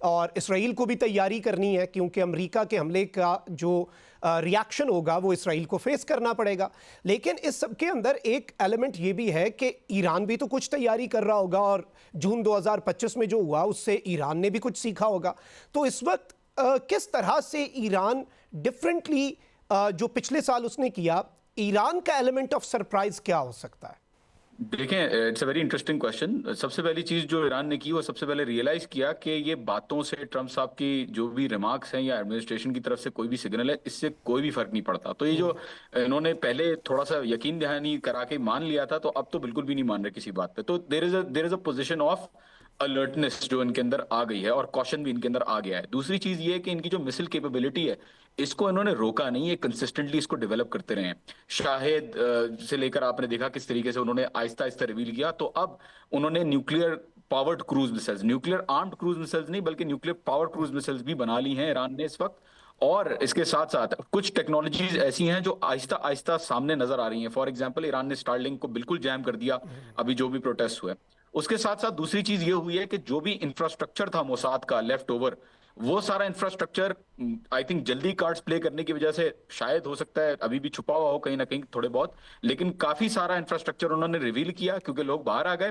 اور اسرائیل کو بھی تیاری کرنی ہے کیونکہ امریکہ کے حملے کا جو ریاکشن ہوگا وہ اسرائیل کو فیس کرنا پڑے گا. لیکن اس سب کے اندر ایک ایلیمنٹ یہ بھی ہے کہ ایران بھی تو کچھ تیاری کر رہا ہوگا اور جون 2025 میں جو ہوا اس سے ایران نے بھی کچھ سیکھا ہوگا. تو اس وقت کس طرح سے ایران ڈیفرنٹلی جو پچھلے سال اس نے کیا, ایران کا ایلیمنٹ آف سرپرائز کیا ہو سکتا ہے؟ دیکھیں it's a very interesting question. سب سے پہلی چیز جو ایران نے کی وہ سب سے پہلے ریئلائز کیا کہ یہ باتوں سے ٹرمپ صاحب کی جو بھی ریمارکس ہیں یا ایڈمنسٹریشن کی طرف سے کوئی بھی سگنل ہے اس سے کوئی بھی فرق نہیں پڑتا. تو یہ جو انہوں نے پہلے تھوڑا سا یقین دہانی کرا کے مان لیا تھا تو اب تو بالکل بھی نہیں مان رہے کسی بات پہ. تو دیر از اے پوزیشن آف الرٹنس جو ان کے اندر آ گئی ہے اور کوشن بھی ان کے اندر آ گیا ہے. دوسری چیز یہ ہے کہ ان کی جو مسل کیپیبلٹی ہے اس کو انہوں نے روکا نہیں, یہ کنسسٹنٹلی اس کو ڈیولپ کرتے رہے ہیں. شاہد سے لے کر آپ نے دیکھا کس طریقے سے انہوں نے آہستہ آہستہ ریویل کیا. تو اب انہوں نے nuclear powered cruise missiles, nuclear armed cruise missiles نہیں بلکہ نیوکلیئر پاور کروز مسلز بھی بنا لی ہیں ایران نے اس وقت. اور اس کے ساتھ ساتھ کچھ ٹیکنالوجیز ایسی ہیں جو آہستہ آہستہ سامنے نظر آ رہی ہیں. فار ایگزامپل ایران نے اسٹارلنک کو بالکل جیم کر دیا ابھی جو بھی پروٹیسٹ ہوئے. اس کے ساتھ ساتھ دوسری چیز یہ ہوئی ہے کہ جو بھی انفراسٹرکچر تھا موساد کا لیفٹ اوور, وہ سارا انفراسٹرکچر آئی تھنک جلدی کارڈز پلے کرنے کی وجہ سے شاید ہو سکتا ہے ابھی بھی چھپا ہوا ہو کہیں نہ کہیں تھوڑے بہت, لیکن کافی سارا انفراسٹرکچر انہوں نے ریویل کیا کیونکہ لوگ باہر آ گئے.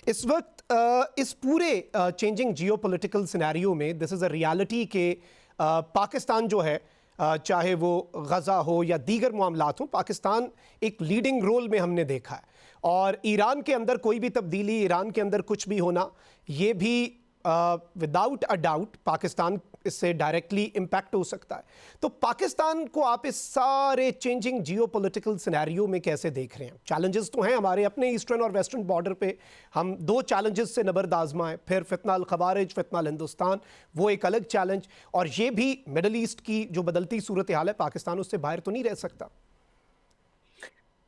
اس وقت اس پورے چینجنگ جیو پولیٹیکل سینیریو میں دس از اے ریالٹی کہ پاکستان جو ہے چاہے وہ غزہ ہو یا دیگر معاملات ہوں, پاکستان ایک لیڈنگ رول میں ہم نے دیکھا ہے. اور ایران کے اندر کوئی بھی تبدیلی, ایران کے اندر کچھ بھی ہونا, یہ بھی وداؤٹ اے ڈاؤٹ پاکستان اس سے ڈائریکٹلی امپیکٹ ہو سکتا ہے. تو پاکستان کو آپ اس سارے چینجنگ جیو پولیٹیکل سینیریو میں کیسے دیکھ رہے ہیں؟ چیلنجز تو ہیں ہمارے اپنے ایسٹرن اور ویسٹرن بارڈر پہ, ہم دو چیلنجز سے نبرد آزما ہے. پھر فتنہ الخوارج, فتنہ الہندوستان, وہ ایک الگ چیلنج, اور یہ بھی مڈل ایسٹ کی جو بدلتی صورتحال ہے پاکستان اس سے باہر تو نہیں رہ سکتا.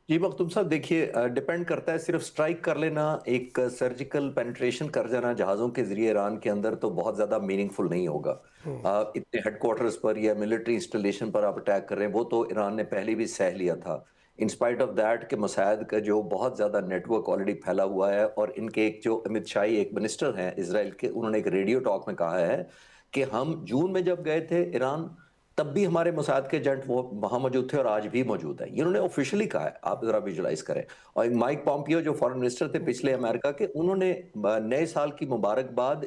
جی مختوم صاحب, دیکھیے ڈیپینڈ کرتا ہے, صرف سٹرائک کر لینا, ایک سرجیکل پینٹریشن کر جانا جہازوں کے ذریعے ایران کے اندر تو بہت زیادہ میننگ فل نہیں ہوگا. اتنے ہیڈ کوارٹرز پر یا ملٹری انسٹالیشن پر آپ اٹیک کر رہے ہیں, وہ تو ایران نے پہلے بھی سہ لیا تھا. انسپائٹ آف دیٹ کہ مساعد کا جو بہت زیادہ نیٹ ورک آلریڈی پھیلا ہوا ہے, اور ان کے ایک جو امت شاہی ایک منسٹر ہیں اسرائیل کے, انہوں نے ایک ریڈیو ٹاک میں کہا ہے کہ ہم جون میں جب گئے تھے ایران تب بھی ہمارے موساد کے ایجنٹ وہ وہاں موجود تھے اور آج بھی موجود ہیں. یہ انہوں نے آفیشلی کہا ہے, آپ ذرا ویژوائز کریں. اور مائک پومپیو جو فارن منسٹر تھے پچھلے امریکہ کے, انہوں نے نئے سال کی مبارکباد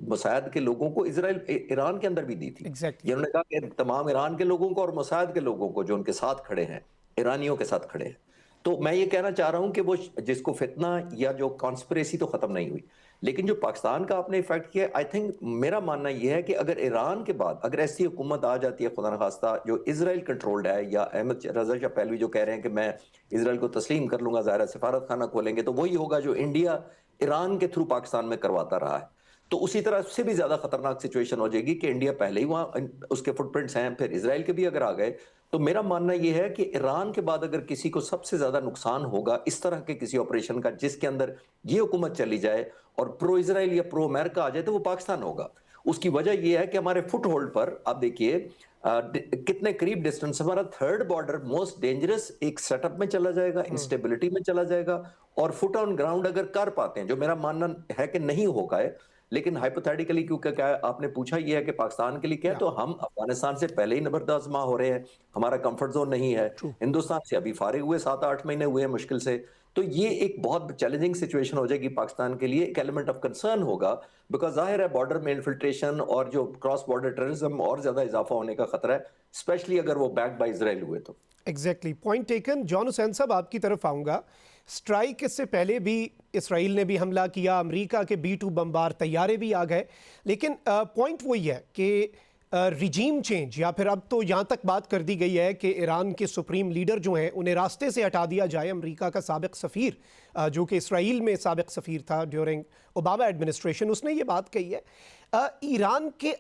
موساد کے لوگوں کو اسرائیل ایران کے اندر بھی دی تھی. یہ انہوں نے کہا کہ تمام ایران کے لوگوں کو اور موساد کے لوگوں کو جو ان کے ساتھ کھڑے ہیں, ایرانیوں کے ساتھ کھڑے ہیں. تو میں یہ کہنا چاہ رہا ہوں کہ وہ جس کو فتنہ یا جو کانسپریسی تو ختم نہیں ہوئی, لیکن جو پاکستان کا آپ نے ایفیکٹ کیا, آئی تھنک میرا ماننا یہ ہے کہ اگر ایران کے بعد اگر ایسی حکومت آ جاتی ہے خدا نخواستہ جو اسرائیل کنٹرولڈ ہے, یا احمد رضا شاہ پہلوی جو کہہ رہے ہیں کہ میں اسرائیل کو تسلیم کر لوں گا, ظاہر سفارت خانہ کھولیں گے, تو وہی ہوگا جو انڈیا ایران کے تھرو پاکستان میں کرواتا رہا ہے. تو اسی طرح سے بھی زیادہ خطرناک سچویشن ہو جائے گی کہ انڈیا پہلے ہی وہاں اس کے فٹ پرنٹس ہیں, پھر اسرائیل کے بھی اگر آ گئے. تو میرا ماننا یہ ہے کہ ایران کے بعد اگر کسی کو سب سے زیادہ نقصان ہوگا اس طرح کے کسی آپریشن کا جس کے اندر یہ حکومت چلی جائے اور پرو اسرائیل یا پرو امریکہ آ جائے, تو وہ پاکستان ہوگا. اس کی وجہ یہ ہے کہ ہمارے فٹ ہولڈ پر آپ دیکھیے کتنے قریب ڈسٹنس, ہمارا تھرڈ بارڈر موسٹ ڈینجرس ایک سیٹ اپ میں چلا جائے گا, انسٹیبلٹی میں چلا جائے گا. اور فٹ آن گراؤنڈ اگر کر پاتے ہیں, جو میرا ماننا ہے کہ نہیں ہوگا ہے, لیکن ہائپوتھیٹیکلی کیونکہ کیا آپ نے پوچھا یہ ہے کہ پاکستان کے لیے کیا ہے, تو ہم افغانستان سے پہلے ہی نبرد آزما ہو رہے ہیں, ہمارا کمفرٹ زون نہیں ہے. ہندوستان سے ابھی فارغ ہوئے 7-8 مہینے ہوئے ہیں مشکل سے. تو یہ ایک بہت چیلنجنگ سچویشن ہو جائے گی پاکستان کے لیے, ایک ایلیمنٹ آف کنسرن ہوگا, بیکاز ظاہر ہے بارڈر میں انفلٹریشن اور جو کراس بارڈر ٹیررزم اور زیادہ اضافہ ہونے کا خطرہ ہے, اسپیشلی اگر وہ بیک بائی اسرائیل ہوئے تو. Exactly, point taken. Jan Hussain sahab آپ کی طرف آؤں گا. سٹرائک اس سے پہلے بھی اسرائیل نے بھی حملہ کیا, امریکہ کے B-2 بمبار طیارے بھی آ گئے, لیکن پوائنٹ وہی ہے کہ ریجیم چینج, یا پھر اب تو یہاں تک بات کر دی گئی ہے کہ ایران کے سپریم لیڈر جو ہیں انہیں راستے سے ہٹا دیا جائے. امریکہ کا سابق سفیر جو کہ اسرائیل میں سابق سفیر تھا ڈیورنگ اوباما ایڈمنسٹریشن, اس نے یہ بات کہی ہے. ایران کے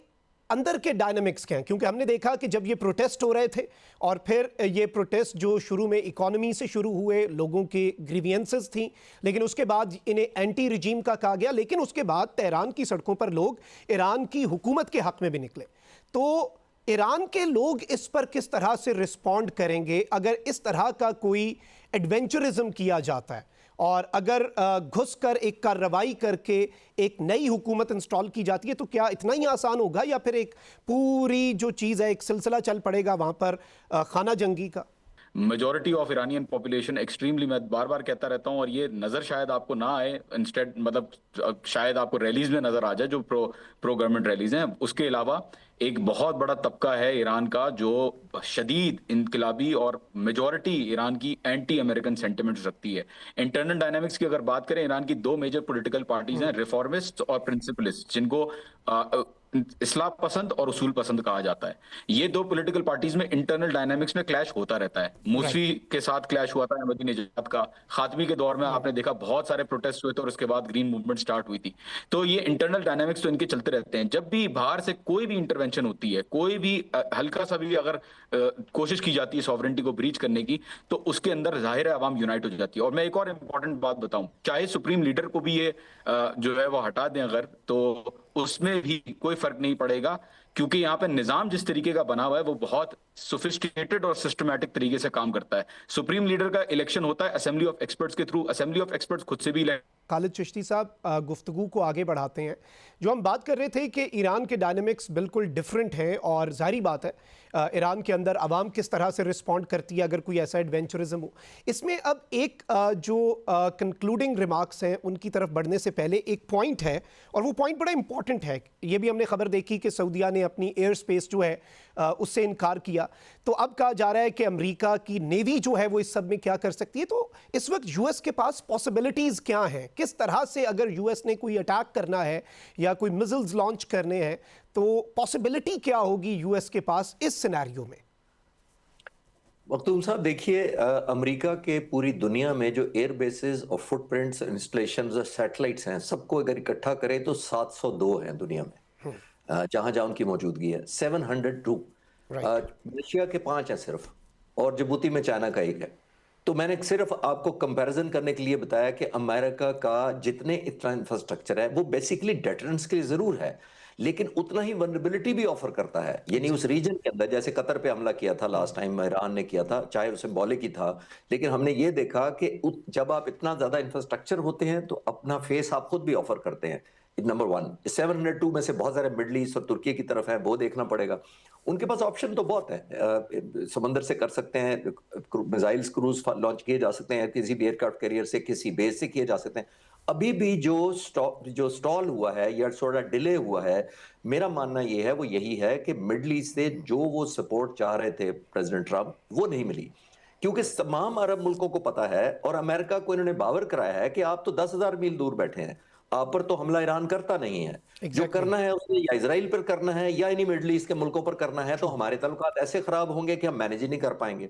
اندر کے ڈائنامکس کیا ہیں؟ کیونکہ ہم نے دیکھا کہ جب یہ پروٹیسٹ ہو رہے تھے اور پھر یہ پروٹیسٹ جو شروع میں اکانومی سے شروع ہوئے, لوگوں کے گریوینسز تھیں, لیکن اس کے بعد انہیں اینٹی رجیم کا کہا گیا, لیکن اس کے بعد تہران کی سڑکوں پر لوگ ایران کی حکومت کے حق میں بھی نکلے. تو ایران کے لوگ اس پر کس طرح سے رسپونڈ کریں گے اگر اس طرح کا کوئی ایڈونچرزم کیا جاتا ہے؟ اور اگر گھس کر ایک کارروائی کر کے ایک نئی حکومت انسٹال کی جاتی ہے تو کیا اتنا ہی آسان ہوگا یا پھر ایک پوری جو چیز ہے ایک سلسلہ چل پڑے گا وہاں پر خانہ جنگی کا؟ Majority of Iranian population extremely, میں بار بار کہتا رہتا ہوں اور یہ نظر شاید آپ کو نہ آئے، انسٹیڈ مطلب شاید آپ کو ریلیز میں نظر آ جائے جو پرو گورنمنٹ ریلیز ہیں، اس کے علاوہ ایک بہت بڑا طبقہ ہے ایران کا جو شدید انقلابی اور میجورٹی ایران کی اینٹی امریکن سینٹیمنٹس رکھتی ہے۔ انٹرنل ڈائنامکس کی اگر بات کریں، ایران کی دو میجر پولیٹیکل پارٹیز ہیں، ریفارمسٹ اور پرنسپلسٹ، جن کو اصلاح پسند اور اصول پسند کہا جاتا ہے۔ یہ دو پولیٹیکل پارٹیز میں انٹرنل ڈائنامکس میں کلیش ہوتا رہتا ہے۔ موسوی کے ساتھ کلیش ہوا تھا احمدی نژاد کا، خاتمی کے دور میں آپ نے دیکھا بہت سارے پروٹیسٹ ہوئے تھے اور اس کے بعد گرین موومنٹ سٹارٹ ہوئی تھی۔ تو یہ انٹرنل ڈائنامکس تو ان کے چلتے رہتے ہیں۔ جب بھی باہر سے کوئی بھی انٹرونشن ہوتی ہے، کوئی بھی ہلکا سا بھی اگر کوشش کی جاتی ہے سوورنٹی کو بریچ کرنے کی، تو اس کے اندر ظاہر ہے عوام یونائٹ ہو جاتی ہے۔ اور میں ایک اور امپورٹنٹ بات بتاؤں، چاہے سپریم لیڈر کو بھی یہ جو ہے وہ ہٹا دیں اگر، تو اس میں بھی کوئی فرق نہیں پڑے گا، کیونکہ یہاں پہ نظام جس طریقے کا بنا ہوا ہے وہ بہت سوفسٹیکیٹڈ اور سسٹمیٹک طریقے سے کام کرتا ہے۔ سپریم لیڈر کا الیکشن ہوتا ہے اسمبلی آف ایکسپرٹس کے تھرو، اسمبلی آف ایکسپرٹس خود سے بھی خالد چشتی صاحب، گفتگو کو آگے بڑھاتے ہیں۔ جو ہم بات کر رہے تھے کہ ایران کے ڈائنامکس بالکل ڈیفرنٹ ہیں، اور ظاہری بات ہے ایران کے اندر عوام کس طرح سے رسپونڈ کرتی ہے اگر کوئی ایسا ایڈونچرزم ہو۔ اس میں اب ایک جو کنکلوڈنگ ریمارکس ہیں ان کی طرف بڑھنے سے پہلے ایک پوائنٹ ہے، اور وہ پوائنٹ بڑا امپورٹنٹ ہے۔ یہ بھی ہم نے خبر دیکھی کہ سعودیہ نے اپنی ایئر سپیس جو ہے اس سے انکار کیا، تو اب کہا جا رہا ہے کہ امریکہ کی نیوی جو ہے وہ اس سب میں کیا کر سکتی ہے۔ تو اس وقت یو ایس کے پاس پاسبلٹیز کیا ہیں؟ کس طرح سے اگر یو ایس نے کوئی اٹیک کرنا ہے یا کوئی میزلز لانچ کرنے ہیں تو پاسبلٹی کیا ہوگی یو ایس کے پاس اس سینیریو میں؟ مختوم صاحب دیکھیے، امریکہ کے پوری دنیا میں جو ایئر بیسز اور فٹ پرنٹس، انسٹالیشنز اور سیٹلائٹس ہیں، سب کو اگر اکٹھا کریں تو 702 ہیں دنیا میں، جہاں جہاں ان کی موجودگی ہے۔ 702 ملیشیا کے 5 ہیں صرف، اور جبوتی میں چائنا کا 1 ہے۔ تو میں نے صرف آپ کو کمپیریزن کرنے کے لیے بتایا کہ امریکہ کا جتنے اتنا انفراسٹرکچر ہے وہ بیسیکلی ڈیٹرنس کے لیے ضرور ہے، لیکن اتنا ہی ولنریبلٹی بھی آفر کرتا ہے۔ یعنی اس ریجن کے اندر جیسے قطر پہ حملہ کیا تھا لاسٹ ٹائم، ایران نے کیا تھا، چاہے وہ سمبولک ہی تھا، لیکن ہم نے یہ دیکھا کہ جب آپ اتنا زیادہ انفراسٹرکچر ہوتے ہیں تو اپنا فیس آپ خود بھی آفر کرتے ہیں۔ نمبر 1 702 میں سے بہت سارے مڈل ایسٹ اور ترکی کی طرف ہیں، وہ دیکھنا پڑے گا۔ ان کے پاس آپشن تو بہت ہے، سمندر سے کر سکتے ہیں، میزائلز کروز لانچ کیے جا سکتے ہیں، کسی بھی ایئر کرافٹ کیریئر سے، کسی بیس سے کیے جا سکتے ہیں۔ ابھی بھی جو سٹال ہوا ہے یا تھوڑا ڈیلے ہوا ہے، میرا ماننا یہ ہے وہ یہی ہے کہ مڈل ایسٹ سے جو وہ سپورٹ چاہ رہے تھے پریزیڈنٹ ٹرمپ، وہ نہیں ملی، کیونکہ تمام عرب ملکوں کو پتا ہے اور امریکہ کو انہوں نے باور کرایا ہے کہ آپ تو 10,000 میل دور بیٹھے ہیں، آپ پر تو حملہ ایران کرتا نہیں ہے، جو کرنا ہے اس نے یا اسرائیل پر کرنا ہے یا انہی مڈل ایسٹ کے ملکوں پر کرنا ہے، تو ہمارے تعلقات ایسے خراب ہوں گے کہ ہم مینیج ہی نہیں کر پائیں گے۔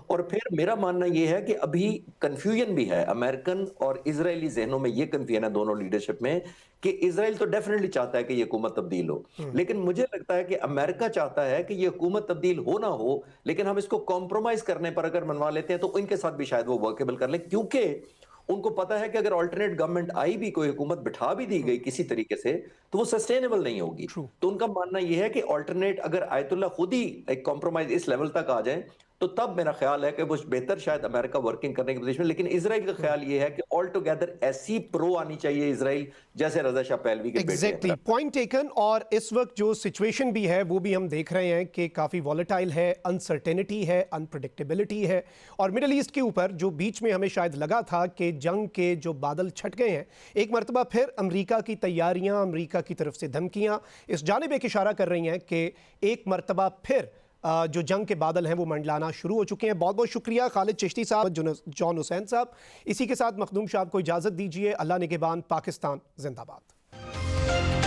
اور پھر میرا ماننا یہ ہے کہ ابھی کنفیوژن بھی ہے امریکن اور اسرائیلی ذہنوں میں، یہ کنفیوژن ہے دونوں لیڈرشپ میں کہ اسرائیل تو ڈیفینیٹلی چاہتا ہے کہ یہ حکومت تبدیل ہو، لیکن مجھے لگتا ہے کہ امریکہ چاہتا ہے کہ یہ حکومت تبدیل ہو نہ ہو، لیکن ہم اس کو کمپرومائز کرنے پر اگر منوا لیتے ہیں تو ان کے ساتھ بھی شاید وہ ورکیبل کر لیں، کیونکہ ان کو پتا ہے کہ اگر آلٹرنیٹ گورنمنٹ آئی بھی، کوئی حکومت بٹھا بھی دی گئی کسی طریقے سے، تو وہ سسٹینیبل نہیں ہوگی۔ تو ان کا ماننا یہ ہے کہ آلٹرنیٹ اگر آیت اللہ خود ہی ایک کمپرومائز اس لیول تک آ جائیں تو تب میرا خیال ہے کہ وہ بہتر شاید امریکہ ورکنگ کرنے کی پوزیشن میں، لیکن اسرائیل کا خیال یہ ہے کہ آل ٹوگیدر ایسی پرو آنی چاہیے اسرائیل جیسے رضا شاہ پہلوی کے بیٹے ہیں۔ Point taken. اور اس وقت جو سچویشن بھی ہے وہ بھی ہم دیکھ رہے ہیں کہ کافی والیٹائل ہے، انسرٹینٹی ہے، انپریڈکٹیبلٹی ہے، اور مڈل ایسٹ کے اوپر جو بیچ میں ہمیں شاید لگا تھا کہ جنگ کے جو بادل چھٹ گئے ہیں، ایک مرتبہ پھر امریکہ کی تیاریاں، امریکہ کی طرف سے دھمکیاں اس جانب ایک اشارہ کر رہی ہیں کہ ایک مرتبہ پھر جو جنگ کے بادل ہیں وہ منڈلانا شروع ہو چکے ہیں۔ بہت بہت شکریہ خالد چشتی صاحب، جان حسین صاحب۔ اسی کے ساتھ مخدوم صاحب کو اجازت دیجیے۔ اللہ نگہبان، پاکستان زندہ باد۔